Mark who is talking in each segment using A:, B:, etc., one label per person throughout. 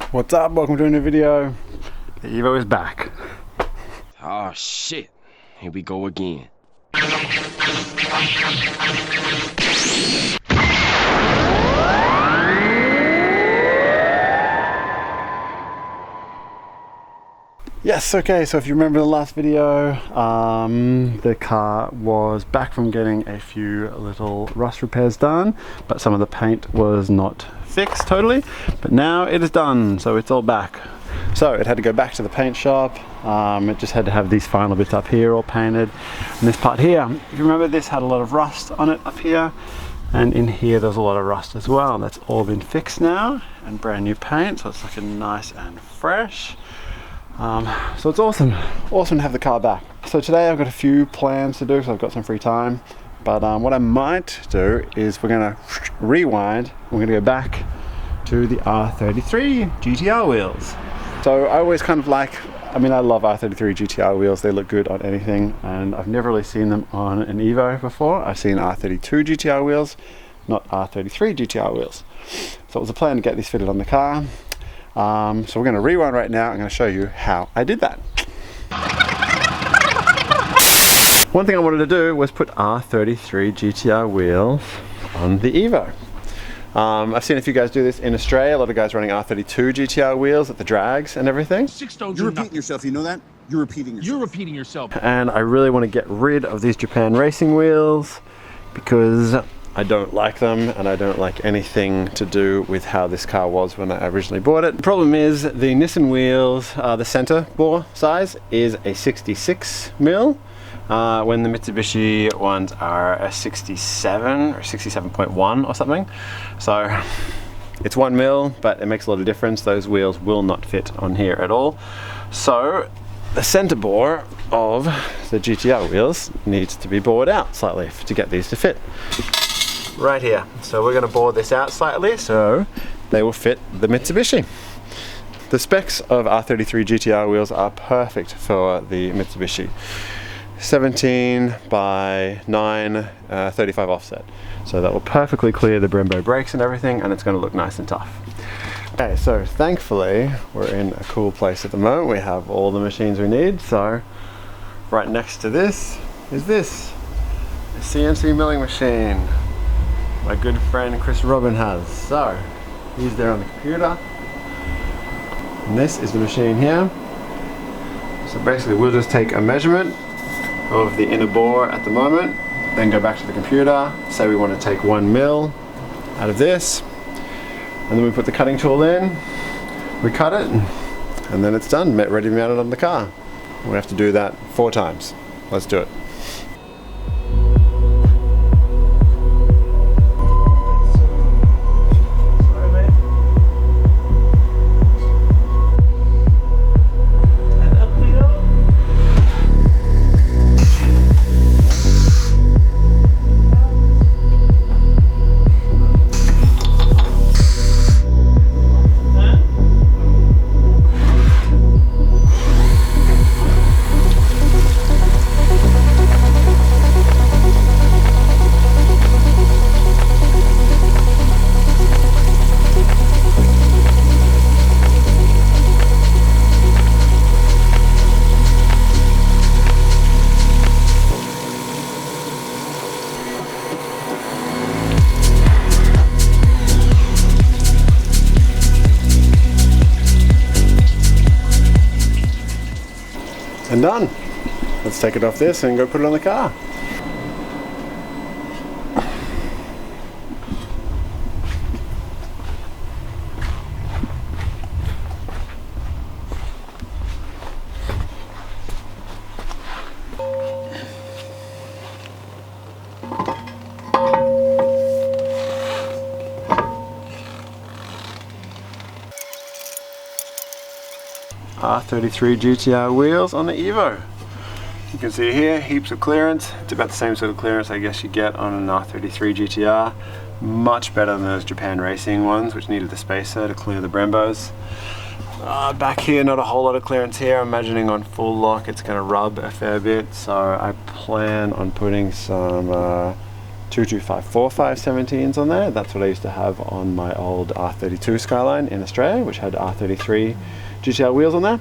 A: What's up? Welcome to a new video. The Evo is back.
B: Oh shit, here we go again.
A: Yes, okay, so if you remember the last video, the car was back from getting a few little rust repairs done, but some of the paint was not fixed totally, but now it is done, so it's all back. So it had to go back to the paint shop. It just had to have these final bits up here all painted, and this part here, if you remember, this had a lot of rust on it up here, and in here there's a lot of rust as well. That's all been fixed now, and brand new paint, so it's looking nice and fresh. So it's awesome to have the car back. So today I've got a few plans to do, so I've got some free time, but what I might do is we're gonna rewind. We're gonna go back to the R33 GTR wheels. So I always kind of like, I love R33 GTR wheels. They look good on anything, and I've never really seen them on an Evo before. I've seen R32 GTR wheels, not R33 GTR wheels. So it was a plan to get these fitted on the car. So we're going to rewind right now. I'm going to show you how I did that. One thing I wanted to do was put R33 GTR wheels on the Evo. I've seen a few guys do this in Australia. A lot of guys running R32 GTR wheels at the drags and everything.
C: You're repeating yourself, you know that? You're repeating yourself.
D: You're repeating yourself.
A: And I really want to get rid of these Japan racing wheels because I don't like them, and I don't like anything to do with how this car was when I originally bought it. The problem is the Nissan wheels, the center bore size is a 66 mil, when the Mitsubishi ones are a 67 or 67.1 or something. So it's 1 mil, but it makes a lot of difference. Those wheels will not fit on here at all. So the center bore of the GTR wheels needs to be bored out slightly to get these to fit. Right here. So we're going to bore this out slightly so they will fit the Mitsubishi. The specs of R33 GTR wheels are perfect for the Mitsubishi. 17 by 9, 35 offset. So that will perfectly clear the Brembo brakes and everything, and it's going to look nice and tough. Okay, so thankfully we're in a cool place at the moment. We have all the machines we need. So right next to this is this, a CNC milling machine my good friend Chris Robin has. So he's there on the computer, and this is the machine here. So basically we'll just take a measurement of the inner bore at the moment, then go back to the computer, say we want to take 1 mil out of this, and then we put the cutting tool in, we cut it, and then it's done, ready to mount it on the car. We have to do that 4 times. Let's do it. And done. Let's take it off this and go put it on the car. R33 GTR wheels on the Evo. You can see here, heaps of clearance. It's about the same sort of clearance I guess you get on an R33 GTR. Much better than those Japan racing ones, which needed the spacer to clear the Brembos. Back here, not a whole lot of clearance here. I'm imagining on full lock it's going to rub a fair bit, so I plan on putting some 225/45 17s on there. That's what I used to have on my old R32 Skyline in Australia, which had R33 GTR wheels on there.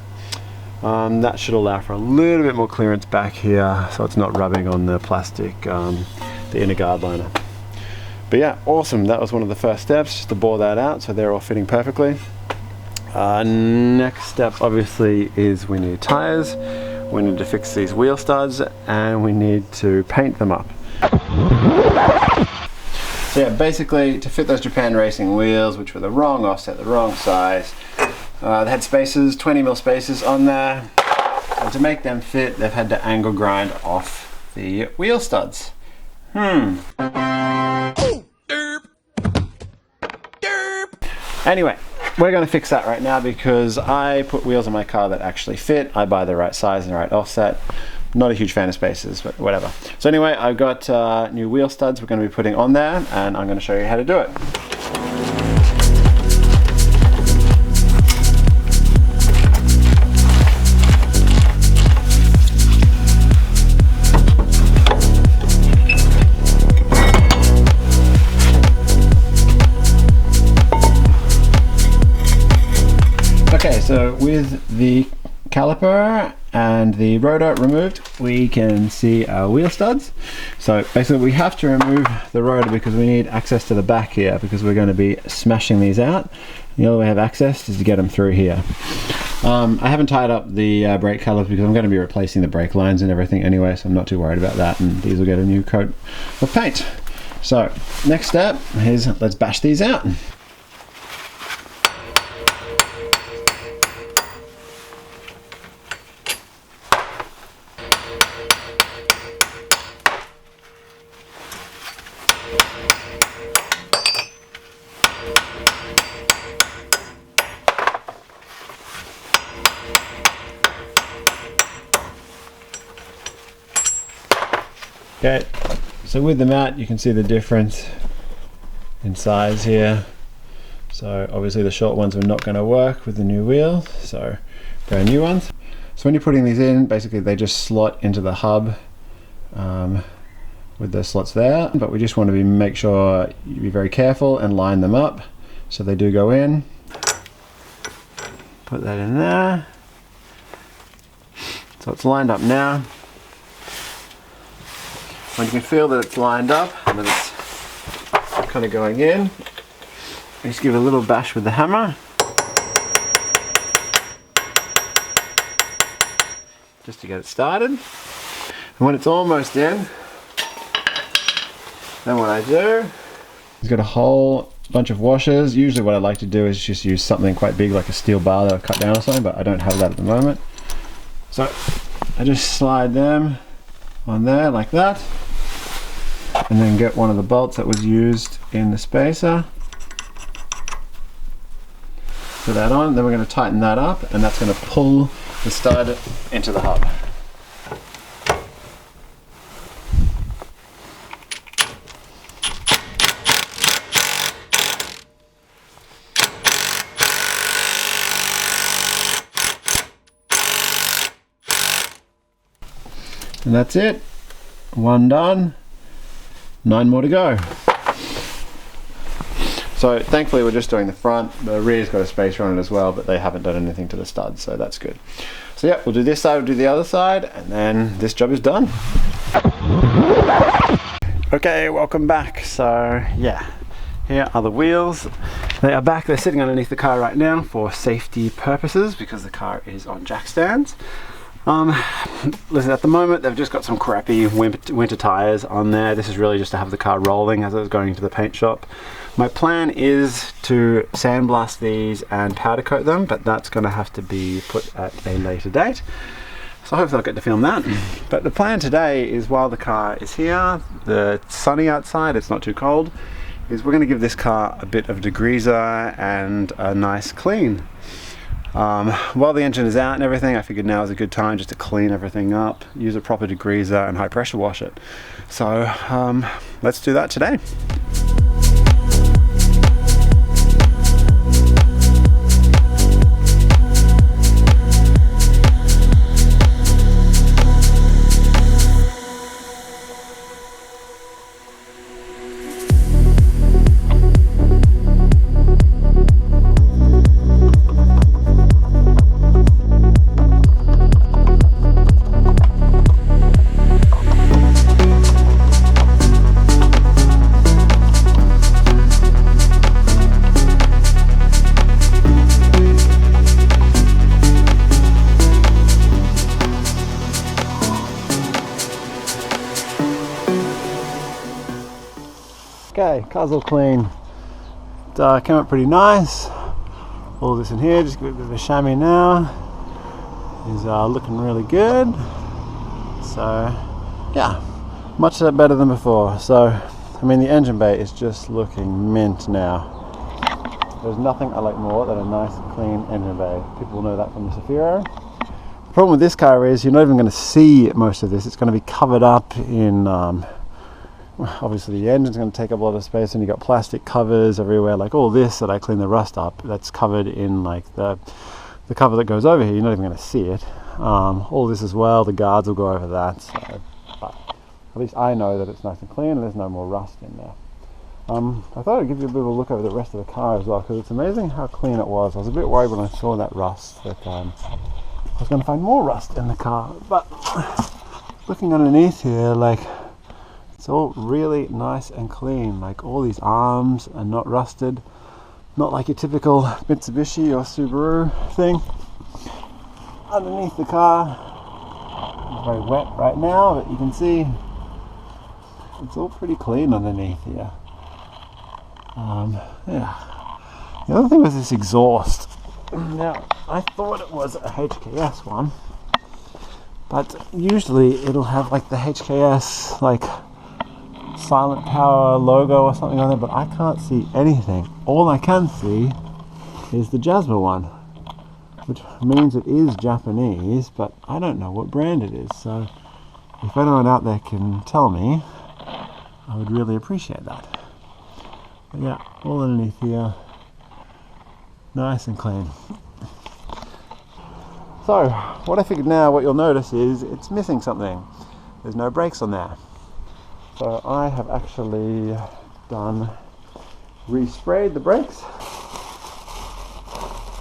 A: That should allow for a little bit more clearance back here, so it's not rubbing on the plastic, the inner guard liner. But yeah, awesome. That was one of the first steps, just to bore that out so they're all fitting perfectly. Next step obviously is we need tires, we need to fix these wheel studs, and we need to paint them up. So yeah, basically to fit those Japan Racing wheels, which were the wrong offset, the wrong size, they had spaces, 20mm spaces on there, and to make them fit they've had to angle grind off the wheel studs. Anyway, we're going to fix that right now because I put wheels on my car that actually fit. I buy the right size and the right offset. Not a huge fan of spaces, but whatever. So anyway, I've got new wheel studs we're going to be putting on there, and I'm going to show you how to do it. Okay, so with the caliper and the rotor removed, we can see our wheel studs. So basically we have to remove the rotor because we need access to the back here, because we're going to be smashing these out. The only way I have access is to get them through here. I haven't tied up the brake calipers because I'm going to be replacing the brake lines and everything anyway, so I'm not too worried about that, and these will get a new coat of paint. So next step is let's bash these out. Okay, so with the mat you can see the difference in size here. So obviously the short ones are not going to work with the new wheels, so brand new ones. So when you're putting these in, basically they just slot into the hub with the slots there, but we just want to make sure you be very careful and line them up so they do go in. Put that in there. So it's lined up now. When you can feel that it's lined up and that it's kind of going in, just give it a little bash with the hammer, just to get it started. And when it's almost in, then what I do is got a whole bunch of washers. Usually what I like to do is just use something quite big like a steel bar that I've cut down or something, but I don't have that at the moment. So I just slide them on there like that, and then get one of the bolts that was used in the spacer, put that on. Then we're going to tighten that up, and that's going to pull the stud into the hub. And that's it. One done. 9 more to go. So thankfully we're just doing the front. The rear's got a spacer on it as well, but they haven't done anything to the studs, so that's good. So yeah, we'll do this side, we'll do the other side, and then this job is done. Okay, welcome back. So yeah, here are the wheels. They are back. They're sitting underneath the car right now for safety purposes because the car is on jack stands. Listen, at the moment they've just got some crappy winter tires on there. This is really just to have the car rolling as I was going to the paint shop. My plan is to sandblast these and powder coat them, but that's going to have to be put at a later date. So hopefully I'll get to film that. But the plan today is, while the car is here, it's sunny outside, it's not too cold, is we're going to give this car a bit of degreaser and a nice clean. While the engine is out and everything, I figured now is a good time just to clean everything up, use a proper degreaser and high pressure wash it. So let's do that today. Okay, car's all clean. It came out pretty nice. All this in here, just give it a bit of a chamois now. Is looking really good. So yeah, much better than before. So I mean, the engine bay is just looking mint now. There's nothing I like more than a nice clean engine bay. People know that from the Cefiro. The problem with this car is you're not even going to see most of this. It's going to be covered up in obviously the engine's going to take up a lot of space, and you've got plastic covers everywhere, like all this that I clean the rust up, that's covered in like the cover that goes over here. You're not even going to see it. All this as well, the guards will go over that, so, but at least I know that it's nice and clean and there's no more rust in there. I thought I'd give you a bit of a look over the rest of the car as well, because it's amazing how clean it was. I was a bit worried when I saw that rust that I was going to find more rust in the car, but looking underneath here, like, it's all really nice and clean. Like, all these arms are not rusted, not like your typical Mitsubishi or Subaru thing. Underneath the car, it's very wet right now, but you can see it's all pretty clean underneath here. Yeah. The other thing was this exhaust. Now, I thought it was a HKS one, but usually it'll have like the HKS like silent power logo or something on there, but I can't see anything. All I can see is the Jasper one, which means it is Japanese, but I don't know what brand it is. So if anyone out there can tell me, I would really appreciate that. But yeah, all underneath here, nice and clean. So what I figured now, what you'll notice is it's missing something. There's no brakes on there. So I have actually resprayed the brakes.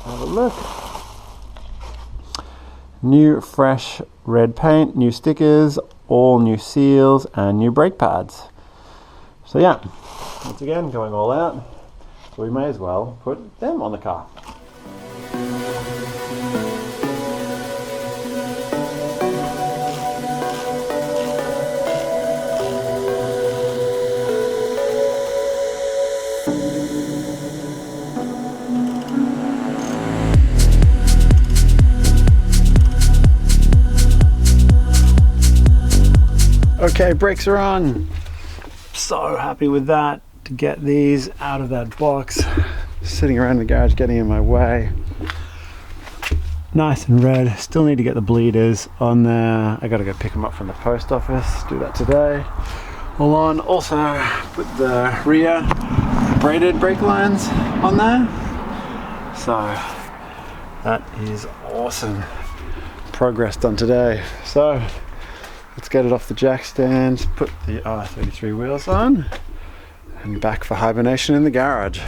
A: Have a look. New fresh red paint, new stickers, all new seals and new brake pads. So yeah, once again going all out, so we may as well put them on the car. Okay, brakes are on. So happy with that, to get these out of that box. Sitting around the garage getting in my way. Nice and red. Still need to get the bleeders on there. I gotta go pick them up from the post office. Do that today. All on. Also put the rear braided brake lines on there. So that is awesome. Progress done today. So let's get it off the jack stand, put the R33 wheels on, and back for hibernation in the garage.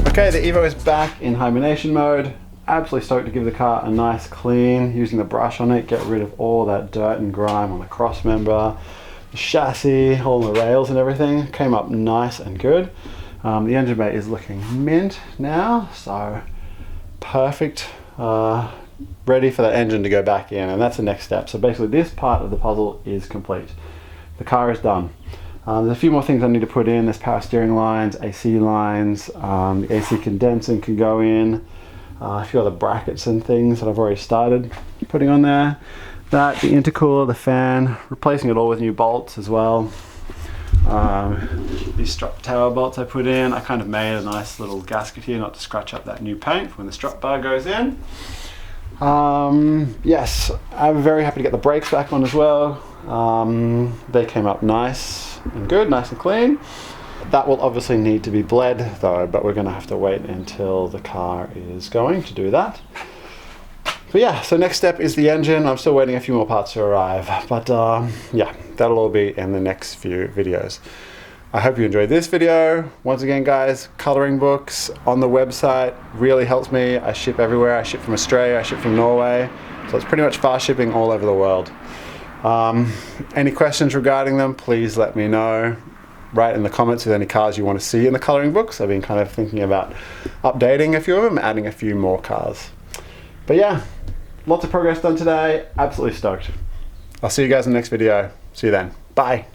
A: Okay, the Evo is back in hibernation mode. Absolutely stoked to give the car a nice clean, using the brush on it, get rid of all that dirt and grime on the cross member, the chassis, all the rails and everything. Came up nice and good. The engine bay is looking mint now, so perfect, ready for that engine to go back in, and that's the next step. So basically this part of the puzzle is complete. The car is done. There's a few more things I need to put in. There's power steering lines, AC lines, the AC condensing can go in. A few other brackets and things that I've already started putting on there. That, the intercooler, the fan, replacing it all with new bolts as well. These strut tower bolts I put in. I kind of made a nice little gasket here not to scratch up that new paint when the strut bar goes in. Yes, I'm very happy to get the brakes back on as well. They came up nice and good, nice and clean. That will obviously need to be bled though, but we're going to have to wait until the car is going to do that. But yeah, so next step is the engine. I'm still waiting a few more parts to arrive, but yeah, that'll all be in the next few videos. I hope you enjoyed this video. Once again guys, colouring books on the website really helps me. I ship everywhere. I ship from Australia, I ship from Norway, so it's pretty much fast shipping all over the world. Any questions regarding them, please let me know. Write in the comments with any cars you want to see in the colouring books. I've been kind of thinking about updating a few of them, adding a few more cars. But yeah, lots of progress done today. Absolutely stoked. I'll see you guys in the next video. See you then. Bye.